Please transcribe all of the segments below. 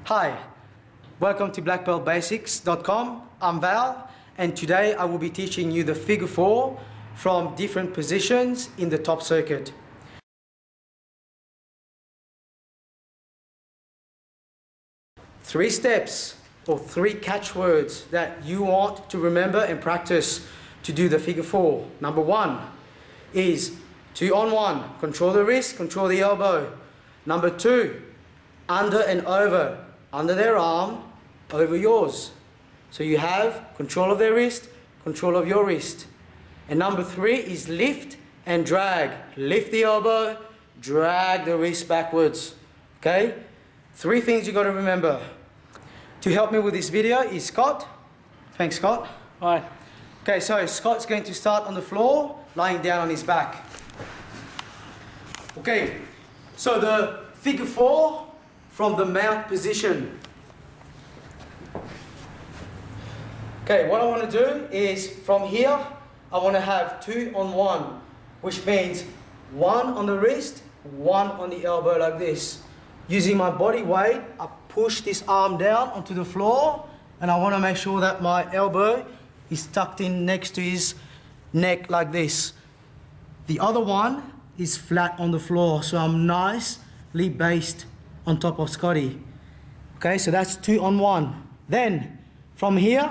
Hi, welcome to blackbeltbasics.com. I'm Val, and today I will be teaching you the figure 4 from different positions in the top circuit. Three steps or three catchwords that you want to remember and practice to do the figure 4. Number 1 is 2 on 1, control the wrist, control the elbow. Number 2, under and over, under their arm, over yours. So you have control of their wrist, control of your wrist. And number 3 is lift and drag. Lift the elbow, drag the wrist backwards. Okay? 3 things you got to remember. To help me with this video is Scott. Thanks, Scott. Hi. Okay, so Scott's going to start on the floor, lying down on his back. Okay, so the figure 4 from the mount position. Okay, what I want to do is from here, I want to have 2 on 1, which means 1 on the wrist, 1 on the elbow like this. Using my body weight, I push this arm down onto the floor, and I want to make sure that my elbow is tucked in next to his neck like this. The other one is flat on the floor, so I'm nicely based on top of Scotty. Okay, so that's 2 on 1. Then, from here,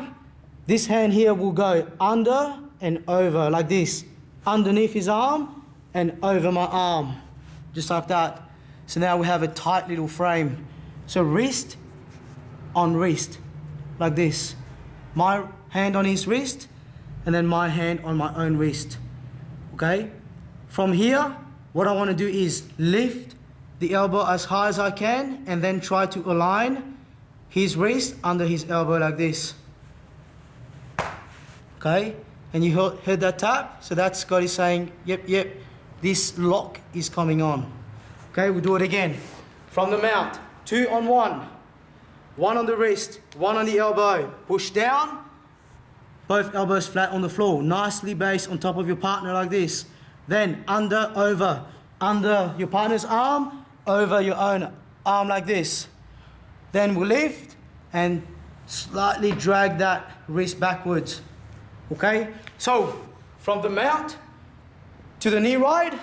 this hand here will go under and over like this. Underneath his arm and over my arm. Just like that. So now we have a tight little frame. So wrist on wrist, like this. My hand on his wrist, and then my hand on my own wrist. Okay? From here, what I want to do is lift the elbow as high as I can, and then try to align his wrist under his elbow like this. Okay? And you heard that tap? So that's Scotty saying, yep, this lock is coming on. Okay, we'll do it again. From the mount, 2 on 1. 1 on the wrist, 1 on the elbow. Push down, both elbows flat on the floor. Nicely based on top of your partner like this. Then under, over. Under your partner's arm, over your own arm like this. Then we'll lift and slightly drag that wrist backwards. Okay, so from the mount to the knee ride.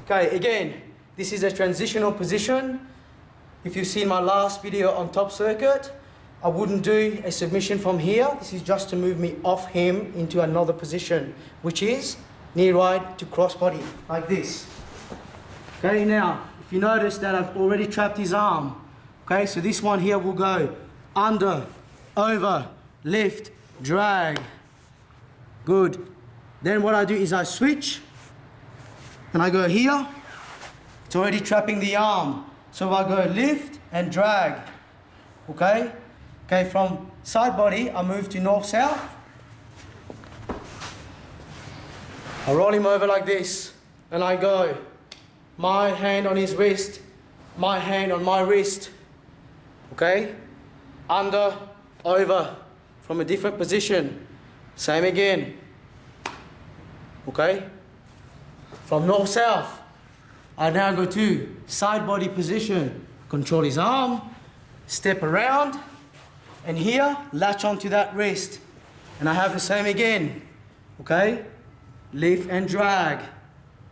Okay, again, this is a transitional position. If you've seen my last video on top circuit, I wouldn't do a submission from here. This is just to move me off him into another position, which is knee ride to crossbody, like this. Okay, now, if you notice that I've already trapped his arm. Okay, so this one here will go under, over, lift, drag. Good. Then what I do is I switch, and I go here. It's already trapping the arm. So I go lift and drag. Okay? Okay, from side body, I move to north-south. I roll him over like this, and I go. My hand on his wrist, my hand on my wrist. Okay? Under, over, from a different position. Same again. Okay? From north-south, I now go to side body position. Control his arm, step around, and here, latch onto that wrist. And I have the same again. Okay? Lift and drag.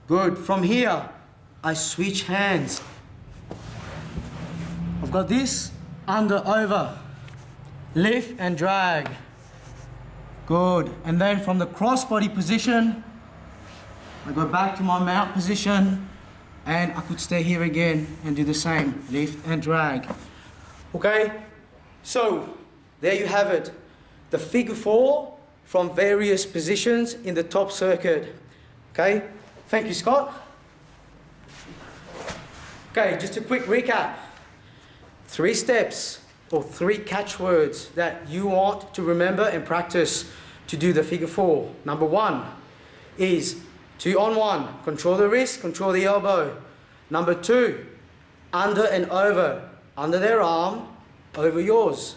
Good. From here, I switch hands. I've got this, under, over. Lift and drag. Good. And then from the crossbody position, I go back to my mount position, and I could stay here again and do the same, lift and drag. Okay, so there you have it. The figure 4 from various positions in the top circuit. Okay, thank you, Scott. Okay, just a quick recap. 3 steps or 3 catchwords that you want to remember and practice to do the figure 4. Number 1 is 2 on 1, control the wrist, control the elbow. Number 2, under and over, under their arm, over yours.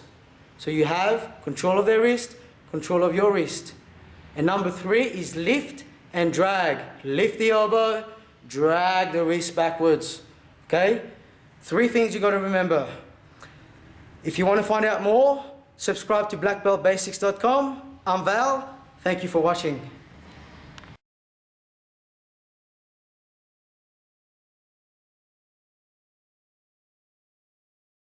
So you have control of their wrist, control of your wrist. And number 3 is lift and drag. Lift the elbow, drag the wrist backwards. Okay? 3 things you got to remember. If you want to find out more, subscribe to blackbeltbasics.com. I'm Val. Thank you for watching.